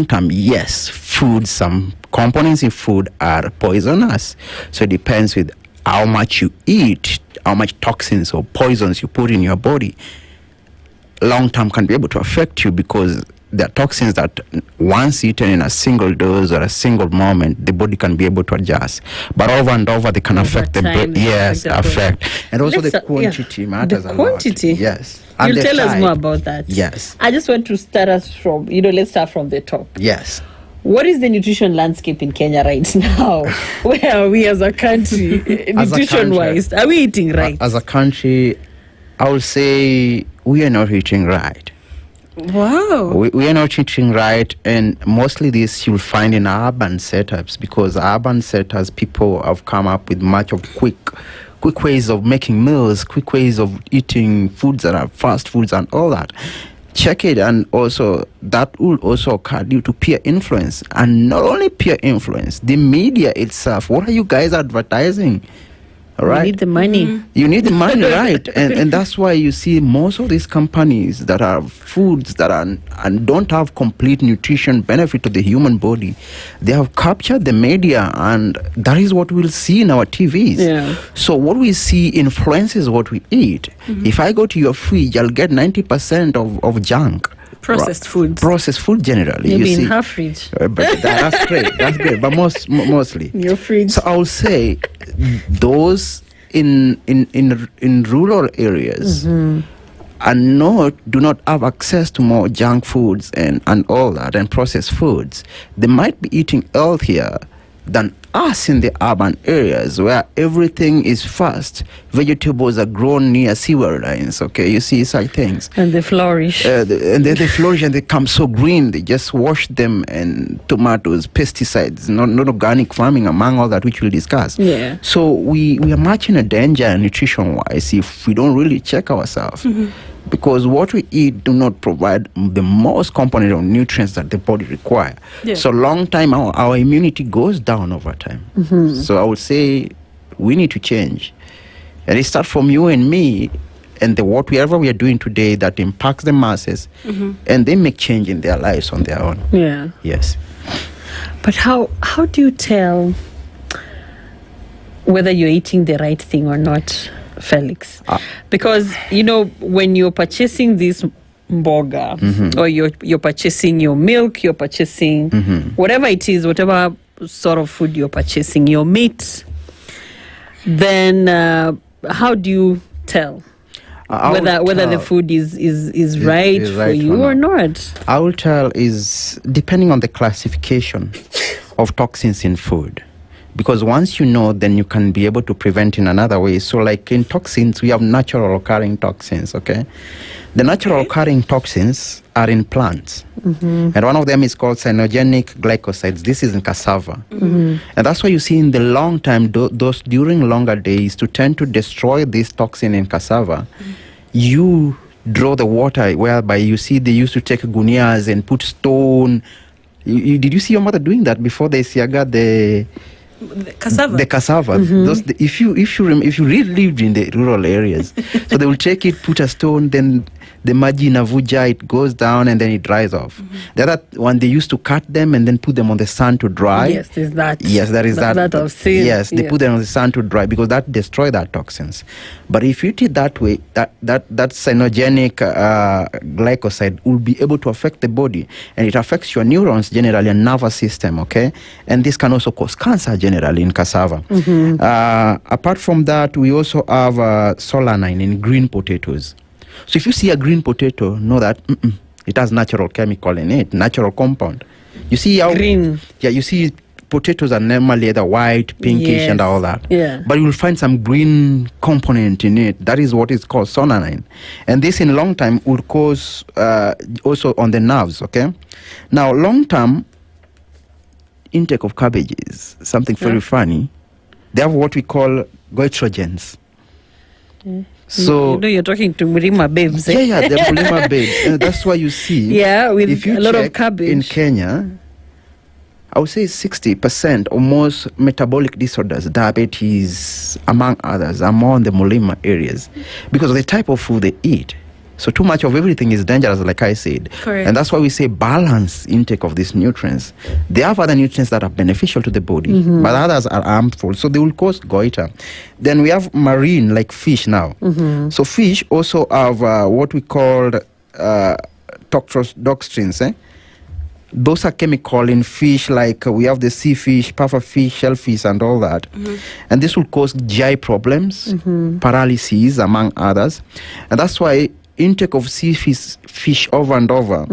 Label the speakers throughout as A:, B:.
A: Yes, some components in food are poisonous. So it depends with how much you eat, how much toxins or poisons you put in your body. Long term can be able to affect you because there are toxins that once eaten in a single dose or a single moment, the body can be able to adjust. But over and over, they can affect the brain. Yes, affect. And also the quantity matters a lot. The quantity? Yes.
B: And you'll tell us more about that.
A: Yes.
B: I just want to start us from, let's start from the top.
A: Yes.
B: What is the nutrition landscape in Kenya right now? Where are we as a country, nutrition-wise? Are we eating right?
A: As a country, I would say we are not eating right.
B: Wow.
A: We are not eating right, and mostly this you'll find in urban setups, because urban setups, people have come up with much of quick ways of making meals, quick ways of eating foods that are fast foods and all that. Check it, and also that will also occur due to peer influence, and not only peer influence, the media itself. What are you guys advertising? Right.
B: You need the money.
A: Mm-hmm. You need the money, right? And that's why you see most of these companies that are foods that are and don't have complete nutrition benefit to the human body. They have captured the media, and that is what we'll see in our TVs.
B: Yeah.
A: So what we see influences what we eat. Mm-hmm. If I go to your fridge, I'll get 90% of junk.
B: Processed food.
A: Processed food generally.
B: Maybe in half fridge.
A: But that's great. That's great. But mostly.
B: Your fridge.
A: So I would say those in rural areas do not have access to more junk foods and all that and processed foods. They might be eating healthier than us in the urban areas where everything is fast. Vegetables are grown near sewer lines, okay? You see such things.
B: And they flourish.
A: They flourish and they come so green. They just wash them, and tomatoes, pesticides, not organic farming, among all that, which we'll discuss.
B: Yeah.
A: So we are much in a danger nutrition-wise if we don't really check ourselves. Mm-hmm. Because what we eat do not provide the most component of nutrients that the body require. Yeah. So long time, our immunity goes down over time. Mm-hmm. So I would say we need to change. And it starts from you and me, and whatever we are doing today that impacts the masses, and they make change in their lives on their own.
B: Yeah.
A: Yes.
B: But how do you tell whether you're eating the right thing or not, Felix? Because when you're purchasing this mboga, or you're purchasing your milk, you're purchasing whatever it is, whatever sort of food you're purchasing, your meat, then how do you tell whether the food is right for you or not?
A: I will tell is depending on the classification of toxins in food. Because once you know, then you can be able to prevent in another way. So like in toxins, we have natural occurring toxins, okay? The natural occurring toxins are in plants. Mm-hmm. And one of them is called cyanogenic glycosides. This is in cassava. Mm-hmm. And that's why you see in the long time, those during longer days, to tend to destroy this toxin in cassava, you draw the water, whereby you see they used to take gunias and put stone. Did you see your mother doing that before they siaga the cassava? The cassava. Mm-hmm. If you really lived in the rural areas, so they will take it, put a stone, then the maji navuja, it goes down and then it dries off. Mm-hmm. The other one, they used to cut them and then put them on the sun to dry.
B: Yes, there's that.
A: Yes, there is that.
B: That I've seen.
A: Yes, they put them on the sun to dry because that destroy that toxins. But if you eat it that way, that cyanogenic glycoside will be able to affect the body, and it affects your neurons generally and nervous system. Okay, and this can also cause cancer generally in cassava. Mm-hmm. Apart from that, we also have solanine in green potatoes. So if you see a green potato, know that it has natural chemical in it, natural compound. You see how
B: green.
A: Yeah, you see potatoes are normally either white, pinkish, and all that.
B: Yeah.
A: But you will find some green component in it. That is what is called solanine. And this in long time will cause also on the nerves, okay? Now, long term intake of cabbages, something very funny. They have what we call goitrogens.
B: Yeah.
A: So
B: you're talking to Mulima babes.
A: Yeah, they're Mulima babes. And that's why you see.
B: Yeah, with
A: if you
B: a lot of cabbage.
A: In Kenya, I would say 60% or most metabolic disorders, diabetes, among others, are more in the Mulima areas because of the type of food they eat. So too much of everything is dangerous, like I said.
C: Correct.
A: And that's why we say balance intake of these nutrients. There are other nutrients that are beneficial to the body, but others are harmful, so they will cause goiter. Then we have marine, like fish now. So fish also have what we call toxins. Those are chemical in fish, like we have the sea fish, puffer fish, shellfish, and all that. And this will cause GI problems, paralysis, among others. And that's why intake of sea fish over and over,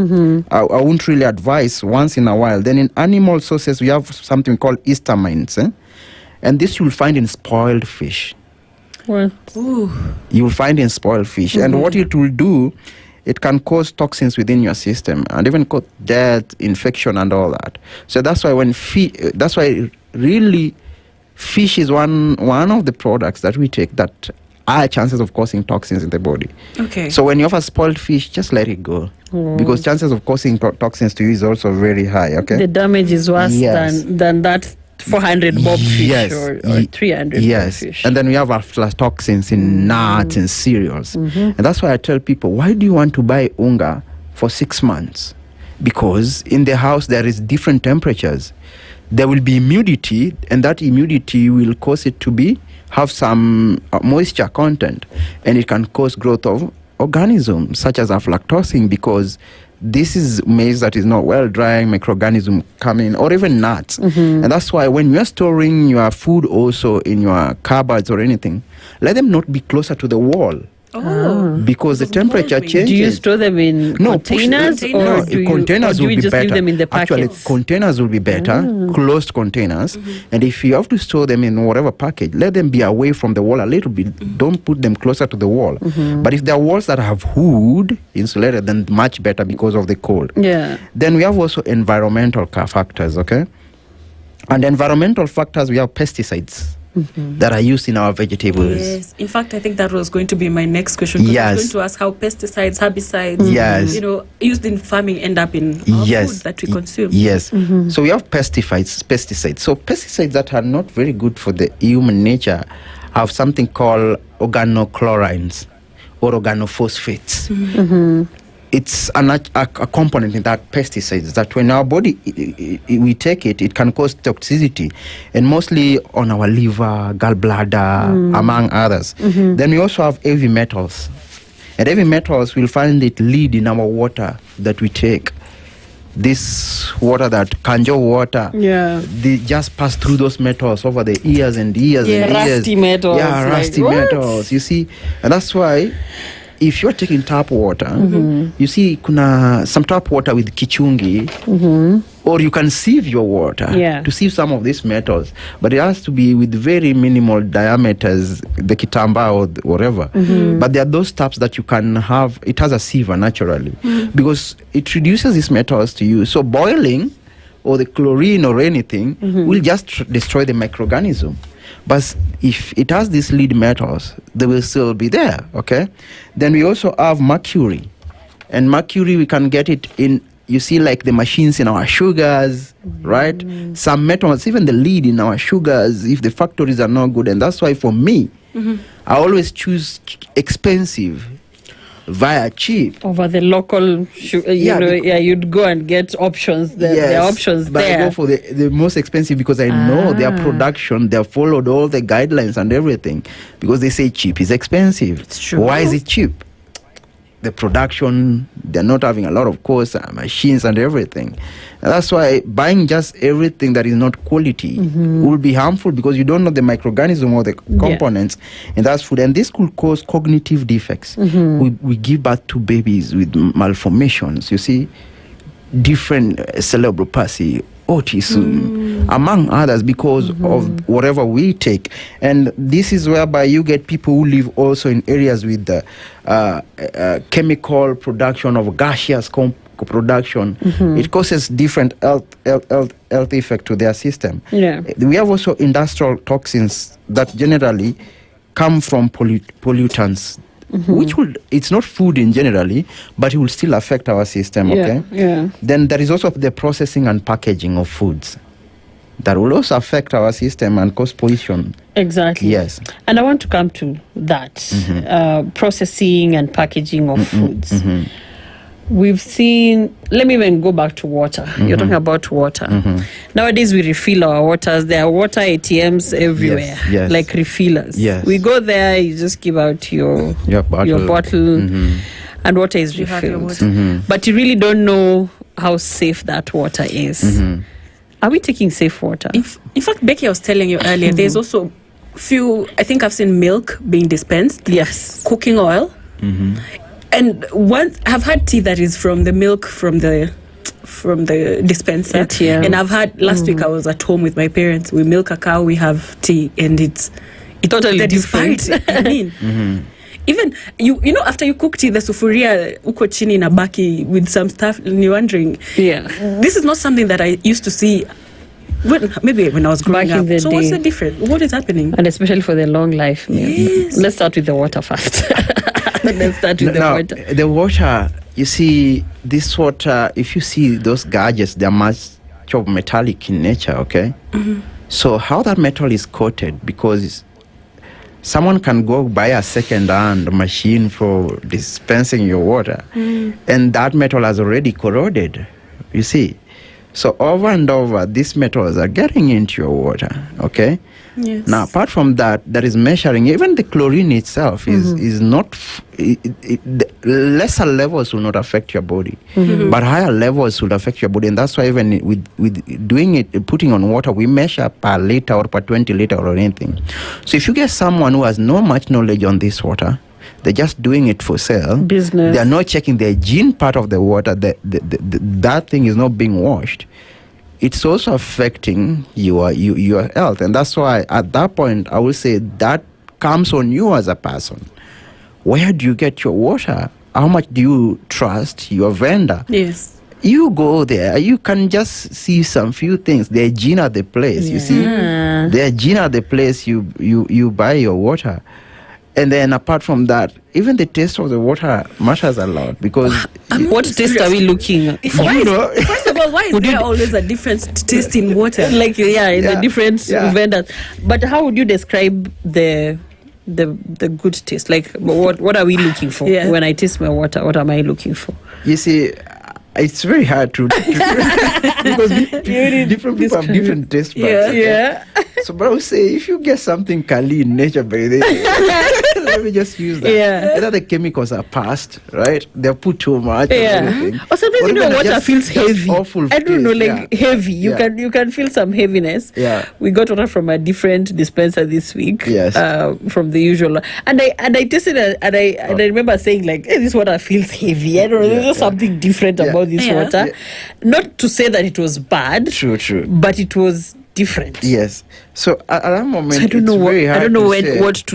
A: I won't really advise once in a while. Then in animal sources, we have something called histamines. And this you'll find in spoiled fish.
B: Well,
A: You'll find in spoiled fish. And what it will do, it can cause toxins within your system and even cause death, infection, and all that. So that's why really fish is one of the products that we take that high chances of causing toxins in the body.
C: Okay.
A: So when you have a spoiled fish, just let it go, because chances of causing toxins to you is also very high. Okay.
B: the damage is worse
A: Yes.
B: than that 400 bob fish
A: Yes.
B: or 300
A: Yes,
B: bob fish.
A: and then we have aflatoxins in nuts and cereals. And that's why I tell people, why do you want to buy unga for 6 months? Because in the house there is different temperatures. There will be humidity, and that humidity will cause it to have some moisture content, and it can cause growth of organisms such as aflatoxin, because this is maize that is not well drying, microorganism coming, or even nuts. And that's why when you're storing your food also in your cupboards or anything, let them not be closer to the wall. Because the temperature changes.
B: Do you store them in containers, or do
A: containers
B: you
A: will
B: just
A: be
B: leave
A: better.
B: them in the
A: Actually,
B: packets?
A: containers will be better, closed containers. And if you have to store them in whatever package, let them be away from the wall a little bit. Don't put them closer to the wall. But if there are walls that have wood insulated, then much better because of the cold.
B: Yeah.
A: Then we have also environmental factors, okay? And environmental factors, we have pesticides that are used in our vegetables.
C: Yes. In fact, I think that was going to be my next question. 'Cause I was going to ask how pesticides, herbicides, used in farming end up in our food that we consume.
A: Yes. So we have pesticides. So pesticides that are not very good for the human nature have something called organochlorines or organophosphates. It's a component in that pesticides that when our body we take it can cause toxicity, and mostly on our liver, gallbladder, among others. Then we also have heavy metals, and heavy metals we'll find it lead in our water that we take. This water, that kanjo water, they just pass through those metals over the years and years and years.
B: Rusty metals.
A: Yeah, rusty metals. You see, and that's why if you're taking tap water, you see some tap water with kichungi, or you can sieve your water to sieve some of these metals, but it has to be with very minimal diameters, the kitamba or whatever. But there are those taps that you can have, it has a siever naturally, because it reduces these metals to you. So boiling or the chlorine or anything will just destroy the microorganism. But if it has these lead metals, they will still be there, okay? Then we also have mercury. And mercury, we can get it in, you see, like the machines in our sugars, right? Some metals, even the lead in our sugars, if the factories are not good. And that's why for me, I always choose expensive via cheap
B: over the local you'd go and get options. There are options
A: but
B: there.
A: I go for the most expensive because I know their production, they have followed all the guidelines and everything, because they say cheap is expensive.
C: It's true.
A: Why is it cheap? The production, they're not having a lot of costs, machines and everything. And that's why buying just everything that is not quality will be harmful, because you don't know the microorganism or the components in that food. And this could cause cognitive defects. We give birth to babies with malformations, you see, different cerebral palsy, autism, among others, because of whatever we take. And this is whereby you get people who live also in areas with the chemical production of gaseous production. It causes different health effect to their system. We have also industrial toxins that generally come from pollutants, which it's not food in generally, but it will still affect our system. Okay. Then there is also the processing and packaging of foods. that will also affect our system and cause pollution.
B: Exactly.
A: Yes.
B: And I want to come to that, processing and packaging of foods. We've seen, let me even go back to water. You're talking about water. Nowadays, we refill our waters. There are water ATMs everywhere, like refillers. We go there, you just give out your bottle and water is refilled. But you really don't know how safe that water is. Are we taking safe water?
C: In fact, Becky, I was telling you earlier, there's also few, I think I've seen milk being dispensed.
B: Yes.
C: Cooking oil. And I've had tea that is from the milk from the dispenser. And I've had, last week I was at home with my parents. We milk a cow, we have tea, and it's
B: totally different.
C: I mean, even you know, after you cook tea, the sufuria uko chini na baki with some stuff, and you're wondering, this is not something that I used to see. Maybe when I was growing up. So what's the difference? What is happening?
B: And especially for the long life meal. Let's start with the water first. Let's start with the water.
A: The water, you see, this water, if you see those gadgets, they're much of metallic in nature, okay? So how that metal is coated, because someone can go buy a second-hand machine for dispensing your water, and that metal has already corroded, you see. So over and over, these metals are getting into your water, okay?
C: Yes.
A: Now, apart from that, there is measuring. Even the chlorine itself is not... the lesser levels will not affect your body, but higher levels will affect your body. And that's why even with doing it, putting on water, we measure per liter or per 20 liter or anything. So if you get someone who has no much knowledge on this water, they're just doing it for sale.
B: Business.
A: They're not checking the hygiene part of the water. That thing is not being washed. It's also affecting your health. And that's why at that point, I will say that comes on you as a person. Where do you get your water? How much do you trust your vendor?
C: Yes.
A: You go there, you can just see some few things. The hygiene at the place, you see? The hygiene at the place you buy your water. And then apart from that, even the taste of the water matters a lot, because...
B: what taste are we looking for?
C: First of all, why is there always a different taste in water?
B: Like, the different vendors. But how would you describe the good taste? Like, what are we looking for? When I taste my water, what am I looking for?
A: You see, it's very hard to because different people have different taste buds. So, but I would say, if you get something Kali in nature, let me just use that. Either the chemicals are passed, right? They're put too much.
B: Or sometimes water feels heavy.
A: I
B: don't know, heavy. You can feel some heaviness. We got water from a different dispenser this week. From the usual. And I tasted it, and I remember saying, like, hey, this water feels heavy. I don't know, there's something different about this water. Not to say that it was bad.
A: True.
B: But it was different.
A: Yes. So at that moment,
B: so I don't know
A: what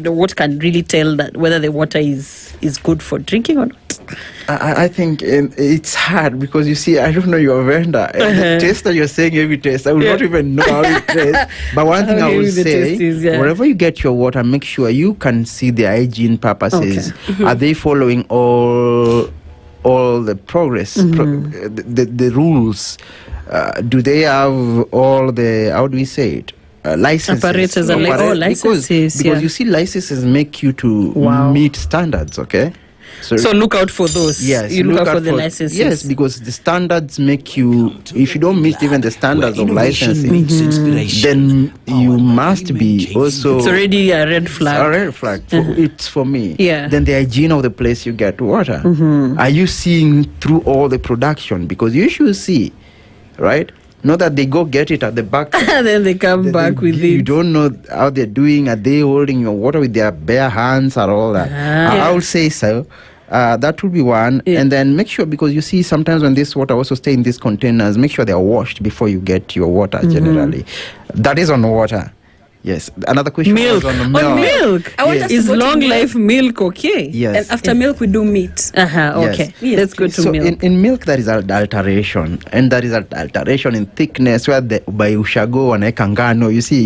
B: what can really tell that whether the water is good for drinking or not.
A: I think it's hard, because you see, I don't know your vendor. And the taste that you're saying, every taste, I will not even know how it tastes. But one thing I will say, wherever you get your water, make sure you can see the hygiene purposes. Are they following all the progress, the rules? Do they have all the, how do we say it? Licenses.
B: Operators are licenses.
A: Because you see, licenses make you to meet standards, okay? So
B: look out for those.
A: Yes,
B: you look out for the licenses.
A: Yes, because the standards make you, if you don't meet even the standards of licensing, then you must be also...
B: It's already a red flag.
A: A red flag. It's for me.
B: Yeah.
A: Then the hygiene of the place you get water. Are you seeing through all the production? Because you should see, right? Not that they go get it at the back.
B: And then they come back with it.
A: You don't know how they're doing. Are they holding your water with their bare hands or all that? I would say so. That would be one. And then make sure, because you see sometimes when this water also stay in these containers, make sure they are washed before you get your water generally. That is on water. Yes. Another question was on milk.
B: On milk. Is long life milk okay?
A: Yes.
C: And after milk, we do meat.
B: Okay. Yes. Let's go to milk.
A: So in milk, there is adulteration. And there is adulteration in thickness, where by ushago and ekangano, you see.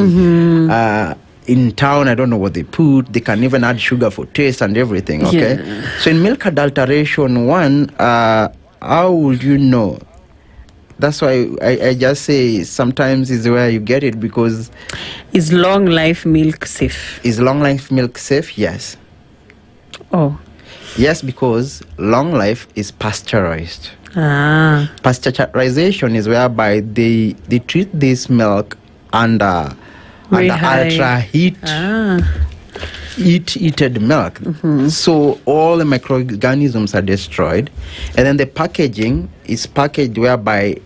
A: In town, I don't know what they put. They can even add sugar for taste and everything, okay? So in milk adulteration, one, how would you know? That's why I just say sometimes is where you get it, because...
B: Is long life milk safe?
A: Is long life milk safe? Yes.
B: Oh.
A: Yes, because long life is pasteurized.
B: Pasteurization
A: is whereby they treat this milk under ultra heat. Heated milk. So all the microorganisms are destroyed, and then the packaging is packaged whereby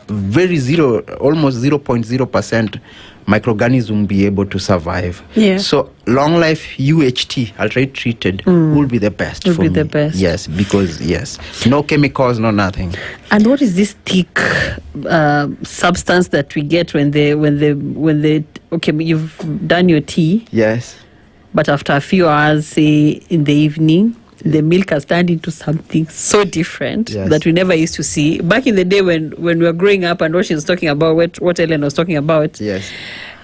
A: almost 0.0% microorganism be able to survive. So long life UHT, ultra treated, will be the best for me. Yes, because no chemicals, no nothing.
B: And what is this thick substance that we get when they okay, you've done your tea?
A: Yes.
B: But after a few hours, say in the evening, the milk has turned into something so different that we never used to see. Back in the day when we were growing up, and what she was talking about, what Ellen was talking about,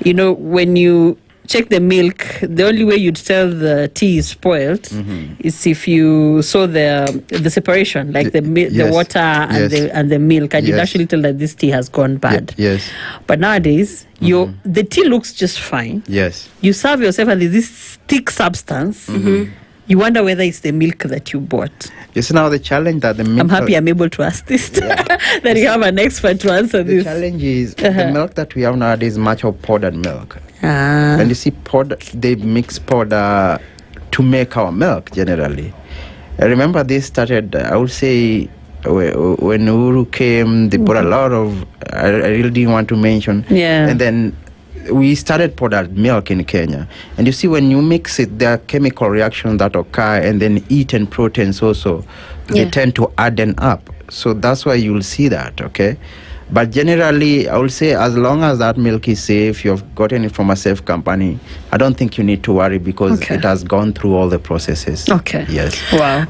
B: when you check the milk, the only way you'd tell the tea is spoiled is if you saw the separation, like the water and the milk, and you'd actually tell that this tea has gone bad. But nowadays, the tea looks just fine. You serve yourself, and there's this thick substance. You wonder whether it's the milk that you bought.
A: You see now the challenge that the milk...
B: I'm happy I'm able to ask this. That you have an expert to answer this.
A: The challenge is the milk that we have nowadays is much of powdered milk. And you see, they mix powder to make our milk generally. I remember this started, I would say, when Uru came, they put a lot of... I really didn't want to mention. And then we started powdered milk in Kenya, and you see when you mix it, there are chemical reactions that occur, and then heat and proteins also they tend to harden up. So that's why you'll see that. Okay, but generally I will say as long as that milk is safe, you've gotten it from a safe company, I don't think you need to worry, because it has gone through all the processes. Yes.
B: Wow.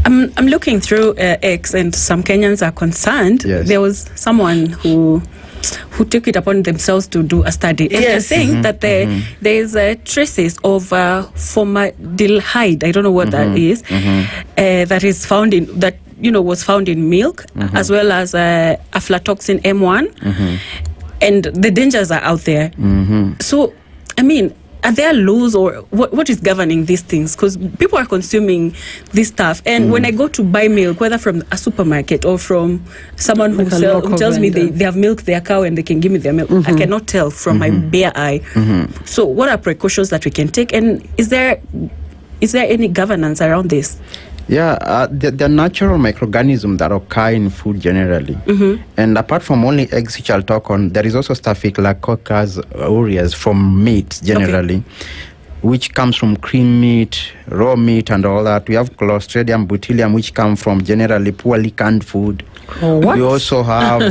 C: I'm looking through X, and some Kenyans are concerned. There was someone who took it upon themselves to do a study, and they're saying that there's traces of formaldehyde. I don't know what that is. That is found in was found in milk, as well as aflatoxin M1, and the dangers are out there. So, I mean, are there laws, or what is governing these things? Because people are consuming this stuff, and when I go to buy milk, whether from a supermarket or from someone who tells me they have milked their cow and they can give me their milk, I cannot tell from my bare eye. So what are precautions that we can take, and is there any governance around this?
A: The natural microorganisms that occur in food generally. And apart from only eggs, which I'll talk on, there is also Staphylococcus aureus from meat generally, which comes from cream meat, raw meat, and all that. We have Clostridium botulinum, which come from generally poorly canned food. We also have,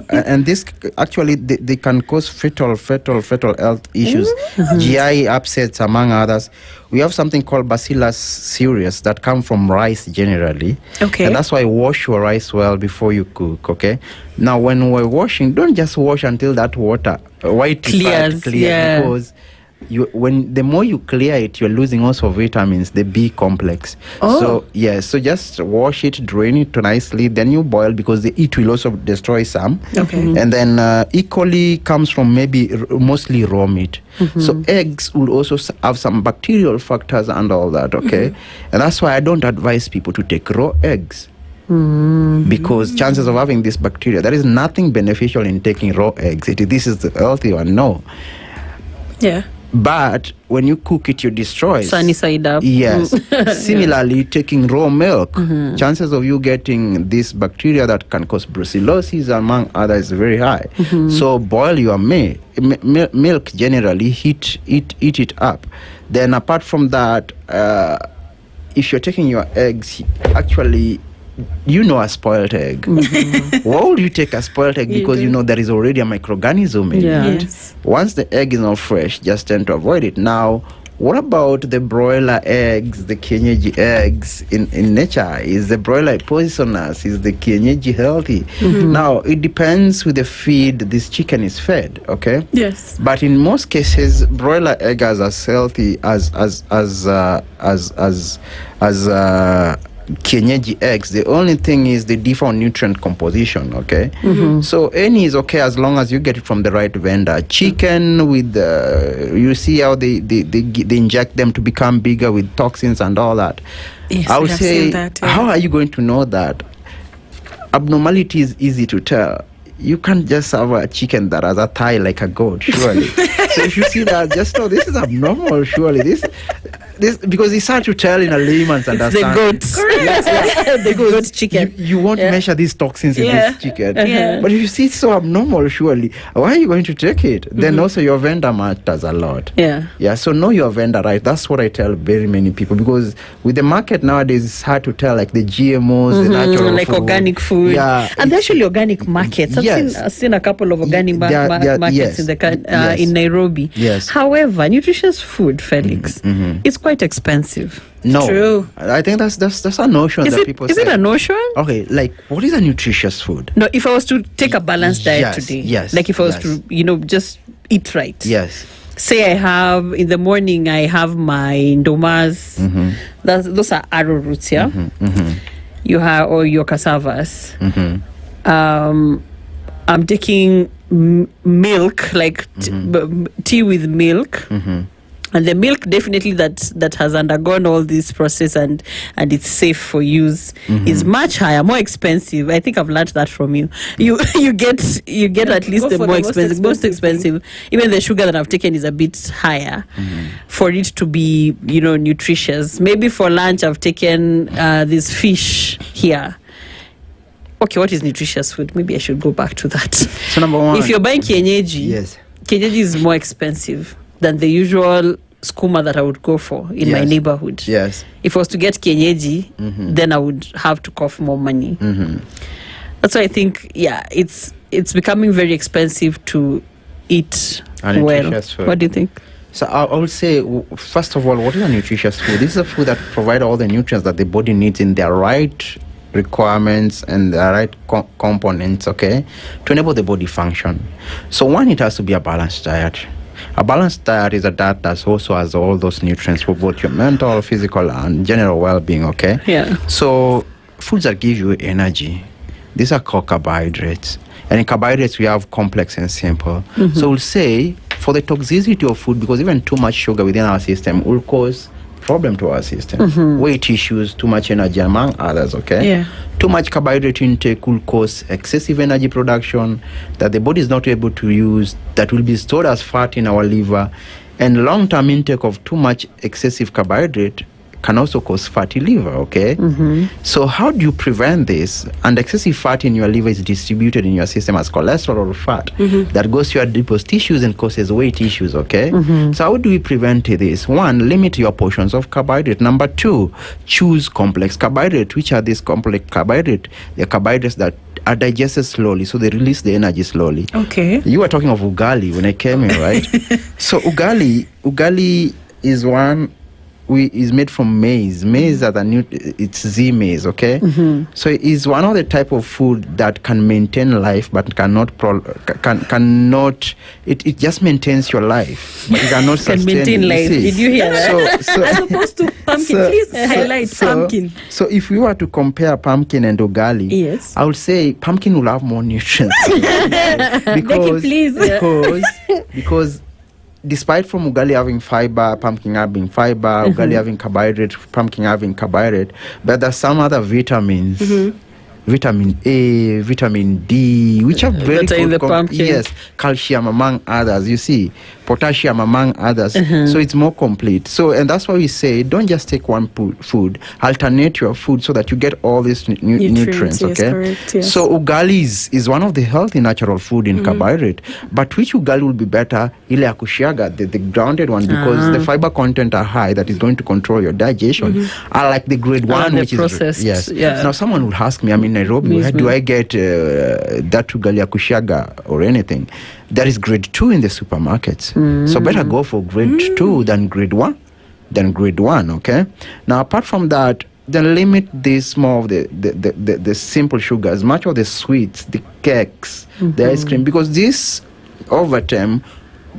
A: and this actually they can cause fetal health issues, GI upsets among others. We have something called Bacillus cereus that come from rice generally. And that's why wash your rice well before you cook. Okay. Now, when we're washing, don't just wash until that water white
B: clears,
A: because the more you clear it, you're losing also vitamins, the B complex. So just wash it, drain it nicely, then you boil, because the heat will also destroy some. And then equally comes from mostly raw meat. So eggs will also have some bacterial factors and all that. And that's why I don't advise people to take raw eggs. Because chances of having this bacteria, there is nothing beneficial in taking raw eggs. This is the healthy one. No. But when you cook it, you destroy it.
B: Sunny side up.
A: Yes. Similarly, taking raw milk, chances of you getting this bacteria that can cause brucellosis, among others, is very high. So boil your milk generally, heat it up. Then apart from that, if you're taking your eggs, actually, a spoiled egg. Why would you take a spoiled egg? Because there is already a microorganism in it. Once the egg is not fresh, just tend to avoid it. Now, what about the broiler eggs, the kienyeji eggs in nature? Is the broiler poisonous? Is the kienyeji healthy? Now, it depends with the feed this chicken is fed. Okay. But in most cases, broiler eggs are as healthy as kienyeji eggs, the only thing is they differ on nutrient composition, okay? So any is okay as long as you get it from the right vendor. Chicken with, you see how they inject them to become bigger with toxins and all that.
C: Yes,
A: I would
C: have
A: say,
C: seen that, yeah.
A: how are you going to know that? Abnormality is easy to tell. You can't just have a chicken that has a thigh like a goat, surely. So if you see that, just know this is abnormal, surely. This because it's hard to tell in a layman's understanding.
B: The goat.
C: Correct.
B: The goat chicken.
A: You won't measure these toxins in this chicken.
C: Yeah.
A: But if you see it's so abnormal, surely, why are you going to take it? Then also your vendor matters a lot.
B: Yeah.
A: Yeah, so know your vendor, right? That's what I tell very many people, because with the market nowadays, it's hard to tell, like the GMOs, the natural
B: like
A: food.
B: organic food.
A: Yeah.
B: And they're actually organic markets. I've seen a couple of organic markets in the in Nairobi.
A: Yes.
B: However, nutritious food, Felix, is quite expensive.
A: No.
C: True.
A: I think that's a notion that people say.
B: Is it a notion?
A: Okay, like, what is a nutritious food?
B: No, if I was to take a balanced diet today, like if I was to, just eat right.
A: Yes.
B: Say I have, in the morning, I have my ndomas. Those are arrowroots, yeah? You have, or your cassavas. I'm taking milk, like tea with milk. And the milk definitely that has undergone all this process and it's safe for use is much higher, more expensive. I think I've learned that from you. You get at least the more expensive, most expensive. Even the sugar that I've taken is a bit higher for it to be, nutritious. Maybe for lunch I've taken this fish here. Okay, what is nutritious food? Maybe I should go back to that.
A: So number one,
B: if you're buying kienyeji, kienyeji is more expensive than the usual skuma that I would go for in my neighborhood.
A: Yes.
B: If I was to get kienyeji, then I would have to cough more money. That's why I think, it's becoming very expensive to eat well. Food. What do you think?
A: So I would say, first of all, what is a nutritious food? This is a food that provides all the nutrients that the body needs in their right requirements and the right components, okay, to enable the body function. So one, it has to be a balanced diet. A balanced diet is a diet that also has all those nutrients for both your mental, physical, and general well-being, okay?
B: Yeah.
A: So foods that give you energy, these are called carbohydrates. And in carbohydrates, we have complex and simple. So we'll say, for the toxicity of food, because even too much sugar within our system will cause problem to our system. Weight issues, too much energy, among others, okay?
C: Yeah.
A: Too much carbohydrate intake will cause excessive energy production that the body is not able to use, that will be stored as fat in our liver. And long-term intake of too much excessive carbohydrate can also cause fatty liver, okay? So how do you prevent this? And excessive fat in your liver is distributed in your system as cholesterol or fat that goes to your adipose tissues and causes weight issues, okay? So how do we prevent this? One, limit your portions of carbohydrate. Number two, choose complex carbohydrate. Which are these complex carbohydrate? They're carbohydrates that are digested slowly, so they release the energy slowly.
C: Okay.
A: You were talking of ugali when I came in, right? So ugali is one... is made from maize. Maize are it's Z maize, okay? So it's one of the type of food that can maintain life, but cannot. It just maintains your life, but it cannot sustain.
B: Maintain life. Did you hear that?
C: So, as opposed to pumpkin, please highlight pumpkin.
A: So if we were to compare pumpkin and ugali,
C: yes,
A: I would say pumpkin will have more nutrients
C: Becky, please.
A: because despite from ugali having fiber, pumpkin having fiber, ugali having carbohydrate, pumpkin having carbohydrate, but there's some other vitamins, vitamin A, vitamin D, which are very good.
B: In the pumpkin.
A: Yes, calcium among others. You see, potassium among others. So it's more complete. So, and that's why we say, don't just take one food. Alternate your food so that you get all these nutrients.
C: Yes,
A: okay.
C: Correct, yes.
A: So ugali is one of the healthy natural food in carbohydrate. But which ugali will be better? Ile ya kushiaga, the grounded one, because the fiber content are high. That is going to control your digestion. I like the grade one, which
B: processed,
A: is yes.
B: Yeah.
A: Now someone will ask me, I'm in Nairobi, where do I get that ugali ya kushiaga or anything? There is grade 2 in the supermarkets. So better go for grade 2 than grade 1. Okay? Now apart from that, then limit this more of the simple sugars, much of the sweets, the cakes, the ice cream, because this over time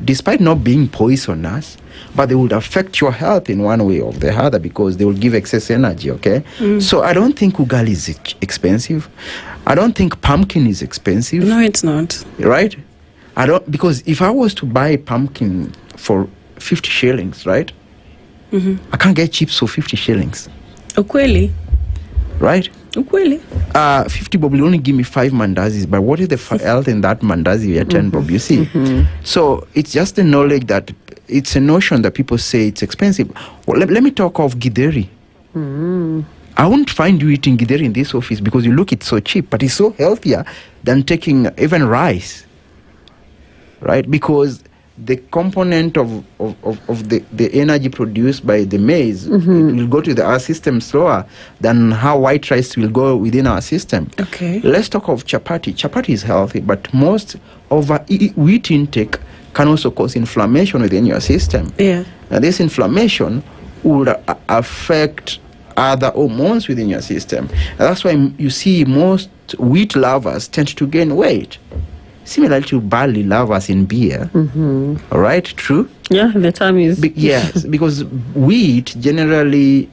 A: despite not being poisonous, but they would affect your health in one way or the other because they will give excess energy, okay? So I don't think ugali is expensive. I don't think pumpkin is expensive.
C: No, it's not.
A: Right? Because if I was to buy pumpkin for 50 shillings, right? I can't get chips for 50 shillings.
C: Ukweli.
A: Right?
C: Ukweli.
A: 50 bob will only give me 5 mandazis, but what is the health in that mandazi at 10 bob, you see? So it's just the knowledge that it's a notion that people say it's expensive. Well, let me talk of githeri. I won't find you eating githeri in this office because you look it's so cheap, but it's so healthier than taking even rice, right? Because the component of the energy produced by the maize will go to our system slower than how white rice will go within our system.
C: Okay.
A: Let's talk of chapati. Chapati is healthy, but most of wheat intake can also cause inflammation within your system.
C: Yeah.
A: Now, this inflammation would affect other hormones within your system. And that's why you see most wheat lovers tend to gain weight. Similar to barley lovers in beer. All right, true?
B: Yeah, the term is...
A: yes, because wheat generally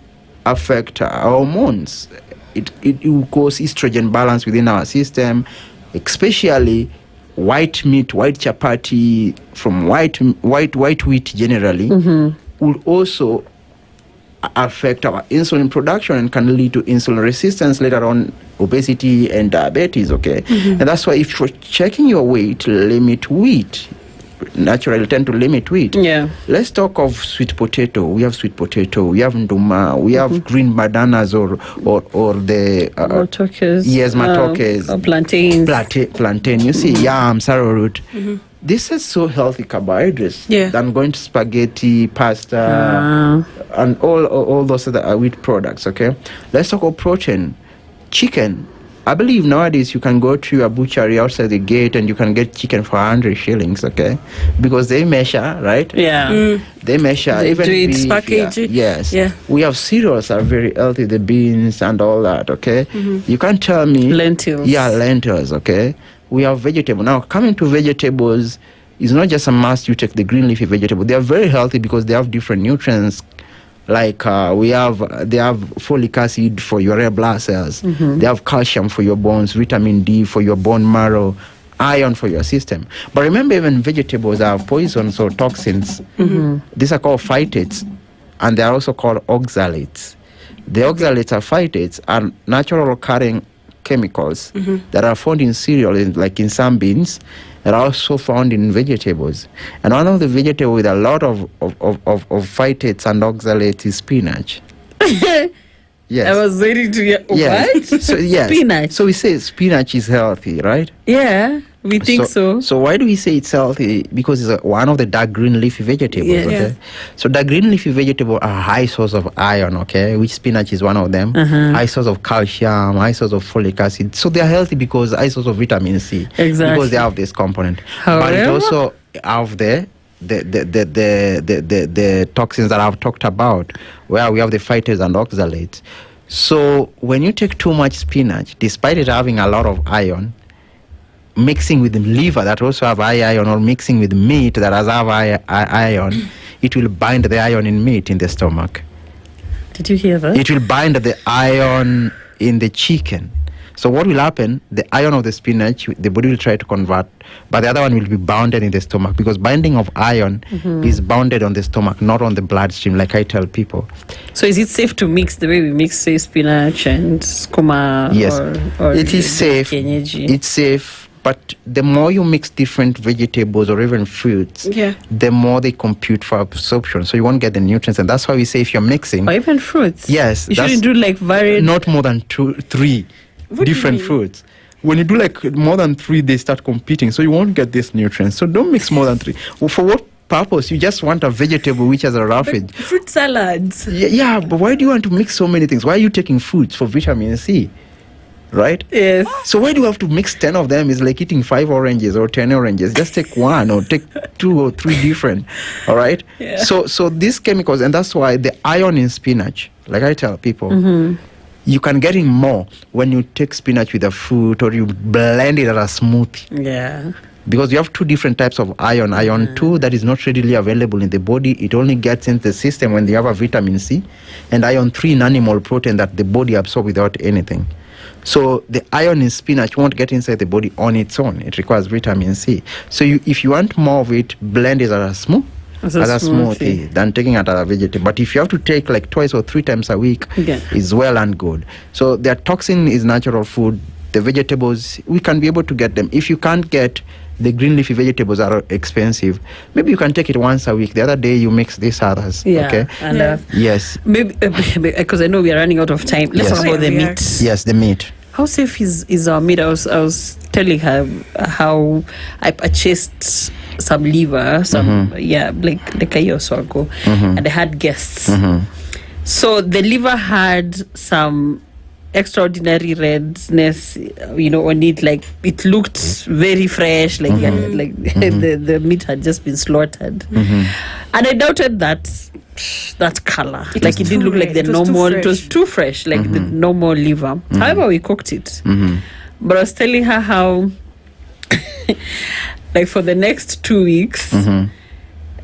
A: affect our hormones. It will cause estrogen balance within our system, especially white meat, white chapati from white wheat generally will also affect our insulin production and can lead to insulin resistance, later on obesity and diabetes, okay? And that's why if you're checking your weight, limit wheat. Naturally tend to limit wheat.
B: Yeah.
A: Let's talk of sweet potato. We have sweet potato. We have nduma. We have green bananas or the
B: matokes.
A: Yes, matokes.
B: Or plantains.
A: Plantain. You see, yam, arrowroot. This is so healthy carbohydrates than going to spaghetti, pasta, and all those other wheat products. Okay. Let's talk about protein. Chicken. I believe nowadays you can go to a butchery outside the gate and you can get chicken for 100 shillings, okay? Because they measure, right?
B: Yeah.
A: They measure.
C: They
A: even
C: do it
A: beef,
C: package.
A: Yes.
C: Yeah.
A: We have cereals are very healthy, the beans and all that, okay? You can't tell me.
B: Lentils.
A: Yeah, lentils, okay? We have vegetable. Now, coming to vegetables, it's not just a must you take the green leafy vegetable. They are very healthy because they have different nutrients. Like they have folic acid for your red blood cells. They have calcium for your bones, vitamin D for your bone marrow, iron for your system. But remember, even vegetables have poisons or toxins. These are called phytates, and they are also called oxalates. The oxalates or phytates are natural occurring chemicals that are found in cereal, like in some beans, that are also found in vegetables. And one of the vegetables with a lot of phytates and oxalates is spinach. Yes.
B: I was waiting to hear.
A: Yes.
B: What?
A: So, yes.
B: Spinach.
A: So we say spinach is healthy, right?
B: Yeah, we think so.
A: So why do we say it's healthy? Because it's one of the dark green leafy vegetables, okay? So dark green leafy vegetables are high source of iron, okay? Which spinach is one of them. High source of calcium, high source of folic acid. So they're healthy because high source of vitamin C.
B: Exactly.
A: Because they have this component.
B: However,
A: but it also have the toxins that I've talked about, where we have the phytates and oxalates. So when you take too much spinach, despite it having a lot of iron, mixing with the liver that also have high iron, or mixing with meat that has high iron, it will bind the iron in meat in the stomach.
B: Did you hear that?
A: It will bind the iron in the chicken. So what will happen, the iron of the spinach, the body will try to convert, but the other one will be bounded in the stomach, because binding of iron is bounded on the stomach, not on the bloodstream, like I tell people.
B: So is it safe to mix the way we mix, say, spinach and skuma?
A: Yes,
B: or
A: it is safe.
B: Kienyeji?
A: It's safe, but the more you mix different vegetables or even fruits, the more they compute for absorption. So you won't get the nutrients, and that's why we say if you're mixing...
B: Or even fruits?
A: Yes.
B: You shouldn't do like varied...
A: Not more than 3 different fruits. When you do like more than 3, they start competing, so you won't get this nutrients. So don't mix more than 3. Well, for what purpose? You just want a vegetable which has a roughage.
C: Fruit salads.
A: Yeah, but why do you want to mix so many things? Why are you taking fruits for vitamin C? Right?
B: Yes.
A: So why do you have to mix 10 of them? It's like eating 5 oranges or 10 oranges. Just take 1 or take 2 or 3 different. All right?
C: Yeah.
A: So these chemicals, and that's why the iron in spinach, like I tell people, you can get in more when you take spinach with a fruit or you blend it as a smoothie.
B: Yeah.
A: because you have two different types of iron. Iron 2 that is not readily available in the body. It only gets into the system when you have a vitamin C. And iron 3 in animal protein that the body absorbs without anything. So the iron in spinach won't get inside the body on its own. It requires vitamin C. So if you want more of it, blend it as a smoothie than taking it as a vegetable. But if you have to take like 2 or 3 times a week, it's well and good. So their toxin is natural food. The vegetables, we can be able to get them. If you can't get the green leafy vegetables are expensive, maybe you can take it once a week. The other day you mix these others. Okay.
B: And
A: yes.
B: Maybe because I know we are running out of time. Let's talk about the meat.
A: Yes, the meat.
B: How safe is our meat? I was telling her how I purchased some liver, like a year or so ago, and I had guests. So the liver had some extraordinary redness, on it. Like it looked very fresh, like the meat had just been slaughtered, and I doubted that color. It didn't look like the normal. It was too fresh, like the normal liver. However, we cooked it. But I was telling her how, like for the next 2 weeks,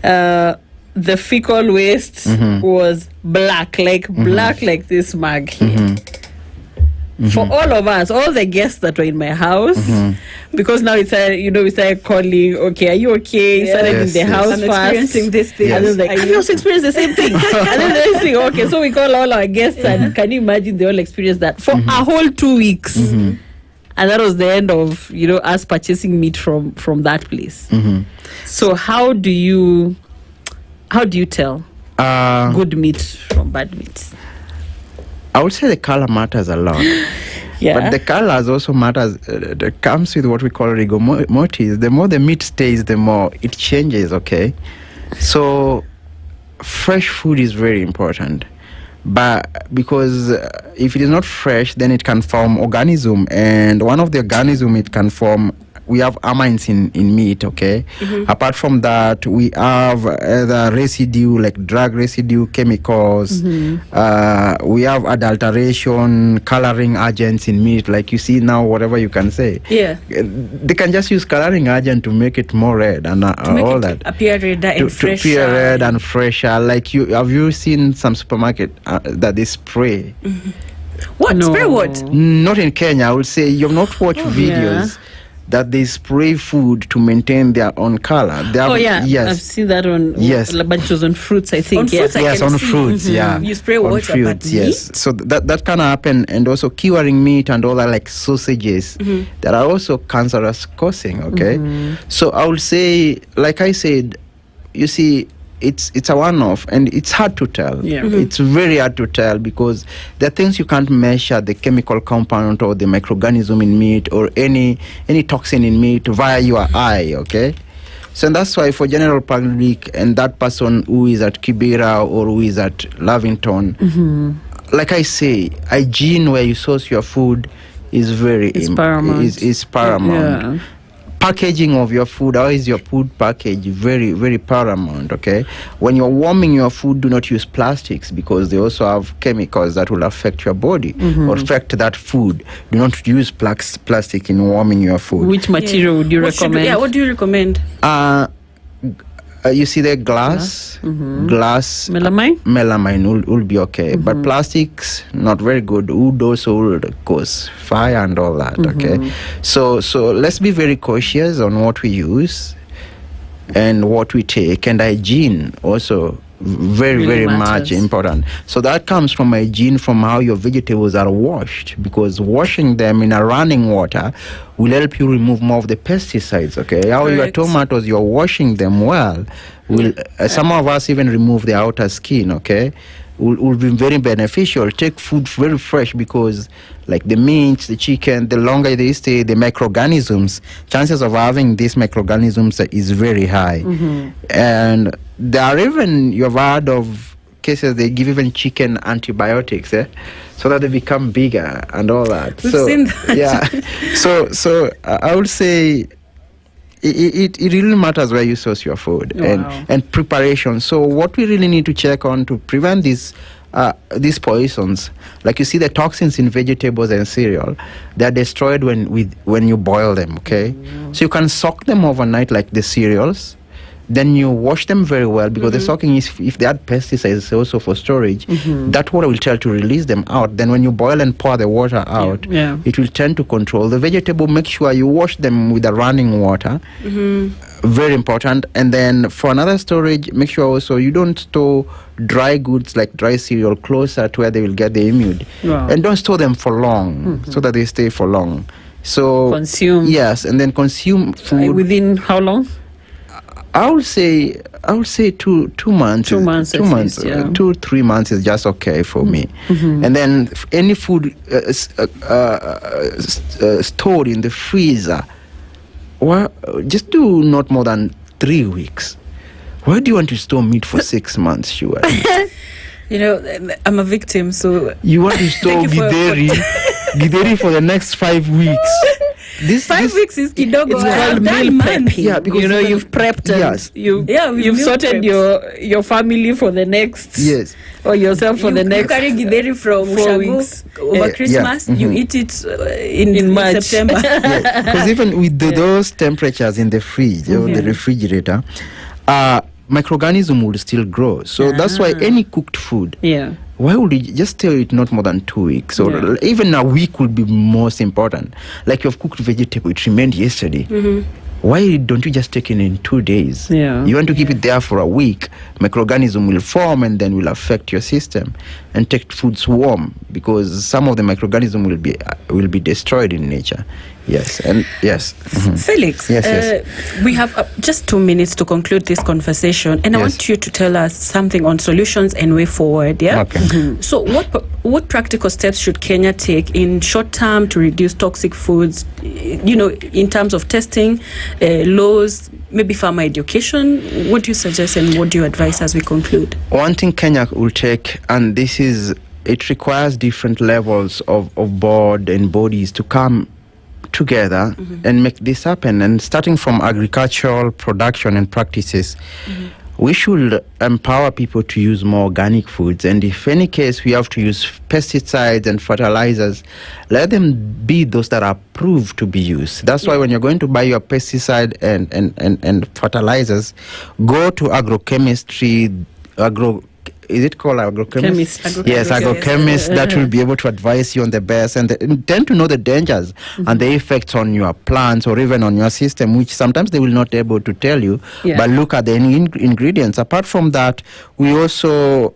B: the fecal waste was black, black like this mug here. For all of us, all the guests that were in my house, because now it's we started calling, okay, are you okay? Started in the house
C: I'm
B: first.
C: experiencing this thing.
B: And then like, have you also experienced the same thing? And then the next thing, okay, so we call all our guests, and can you imagine they all experienced that for a whole 2 weeks? And that was the end of us purchasing meat from that place. So how do you tell good meat from bad meat?
A: I would say the color matters a lot. But the colors also matters. That comes with what we call rigor mortis. The more the meat stays, the more it changes, okay? So fresh food is very important. But because if it is not fresh, then it can form organism. And one of the organism it can form, we have amines in meat, okay? Apart from that, we have the residue, like drug residue, chemicals. We have adulteration, coloring agents in meat, like you see now, whatever you can say. They can just use coloring agent to make it more red and all that.
C: Appear redder and fresher.
A: To appear red and fresher. Like have you seen some supermarket that they spray?
C: What? No. Spray what?
A: Not in Kenya. I would say you've not watched videos that they spray food to maintain their own color.
B: I've seen that on bunches on fruits, I think.
C: On fruits,
A: on fruits,
C: You spray water,
A: fruits, yes. So that can happen, and also curing meat and all that, like sausages, that are also cancerous causing, okay? So I would say, like I said, you see, it's a one-off, and it's hard to tell. It's very hard to tell because there are things you can't measure, the chemical compound or the microorganism in meat or any toxin in meat via your eye, okay? So that's why for general public and that person who is at Kibera or who is at Lavington, like I say, hygiene where you source your food is paramount. Is paramount. Packaging of your food, how is your food packaged? Very, very paramount, okay? When you're warming your food, do not use plastics because they also have chemicals that will affect your body or affect that food. Do not use plastic in warming your food.
B: Which material would you recommend?
C: What do you recommend?
A: You see the glass? Glass.
B: Melamine
A: will be okay. But plastics, not very good. Wood also will cause fire and all that, okay? So let's be very cautious on what we use and what we take. And hygiene also very, very much important. So that comes from hygiene, from how your vegetables are washed, because washing them in a running water will help you remove more of the pesticides, okay? How your tomatoes, you're washing them well, will some of us even remove the outer skin, okay? Will be very beneficial. Take food very fresh because like the meat, the chicken, the longer they stay, the microorganisms, chances of having these microorganisms is very high. And there are even, you've heard of cases they give even chicken antibiotics, so that they become bigger and all that.
C: We've seen that.
A: So I would say it really matters where you source your food and preparation. So what we really need to check on to prevent these these poisons, like you see the toxins in vegetables and cereal, they're destroyed when you boil them, okay? So you can soak them overnight like the cereals. Then you wash them very well, because the soaking is, if they add pesticides also for storage, that water will tend to release them out. Then when you boil and pour the water out, it will tend to control. The vegetable, make sure you wash them with the running water. Very important. And then for another storage, make sure also you don't store dry goods like dry cereal closer to where they will get the immune. And don't store them for long, so that they stay for long. So
B: consume.
A: Yes, and then consume food.
B: Within how long?
A: I would say 2 months.
B: 2 months.
A: 2 months. 2-3 months is just okay for me. And then any food stored in the freezer, just do not more than 3 weeks. Why do you want to store meat for 6 months, Sure?
C: I'm a victim, so
A: you want to store githeri for the next 5 weeks.
C: This 5 weeks is kidogo.
B: It's called meal prepping.
A: Yeah, because
B: you've prepped and you've sorted your family for the next.
A: Yes.
B: Or yourself for the next.
C: You carry githeri from 4 weeks over Christmas. You eat it in March. September.
A: Because even with those temperatures in the fridge, the refrigerator, microorganism will still grow. So that's why any cooked food. Why would you just tell it not more than 2 weeks? Or even a week would be most important. Like you've cooked vegetable, it remained yesterday. Why don't you just take it in 2 days? You want to keep it there for a week. Microorganism will form and then will affect your system and take foods warm, because some of the microorganism will be destroyed in nature. Yes, and yes.
C: Felix, we have just 2 minutes to conclude this conversation, and I want you to tell us something on solutions and way forward. So what practical steps should Kenya take in short term to reduce toxic foods, in terms of testing, laws, maybe farmer education? What do you suggest and what do you advise as we conclude?
A: One thing Kenya will take, and it requires different levels of board and bodies to come together and make this happen. And starting from agricultural production and practices, we should empower people to use more organic foods. And if any case we have to use pesticides and fertilizers, let them be those that are approved to be used. That's why when you're going to buy your pesticide and fertilizers, go to agrochemistry, is it called agrochemist? Yes, agrochemist that will be able to advise you on the best and tend to know the dangers and the effects on your plants or even on your system, which sometimes they will not be able to tell you. But look at the ingredients. Apart from that, we also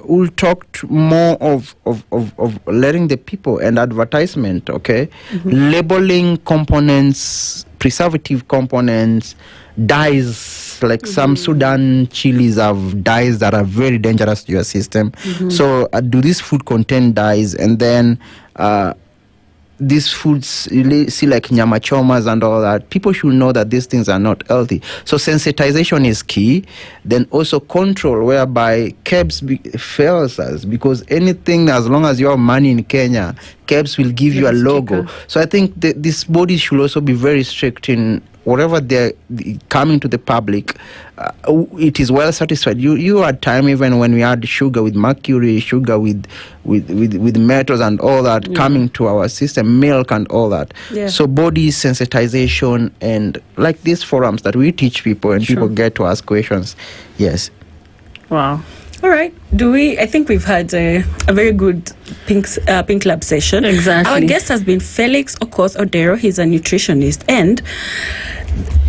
A: will talk more of letting the people and advertisement, labeling components, preservative components, dyes. Like some Sudan chilies have dyes that are very dangerous to your system. So do this food contain dyes? And then these foods, you see like nyama chomas and all that, people should know that these things are not healthy. So sensitization is key. Then also control, whereby KEBS fails us, because anything, as long as you have money in Kenya, KEBS will give you a logo. So I think this body should also be very strict in whatever they're coming to the public. It is well satisfied. You had time even when we had sugar with mercury, sugar with metals and all that coming to our system, milk and all that. So body sensitization, and like these forums that we teach people and people get to ask questions. Yes.
B: Wow.
C: All right. I think we've had a very good Pink Lab session.
B: Exactly.
C: Our guest has been Felix Okoth Odero. He's a nutritionist, and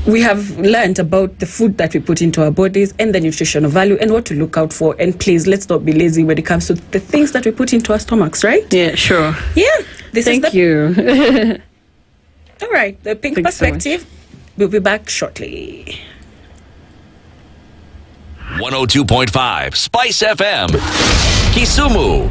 C: we have learned about the food that we put into our bodies and the nutritional value and what to look out for. And please, let's not be lazy when it comes to the things that we put into our stomachs, right?
B: Yeah, sure.
C: Yeah.
B: Thank you.
C: All right. The Pink Perspective. So we'll be back shortly.
D: 102.5 Spice FM, Kisumu.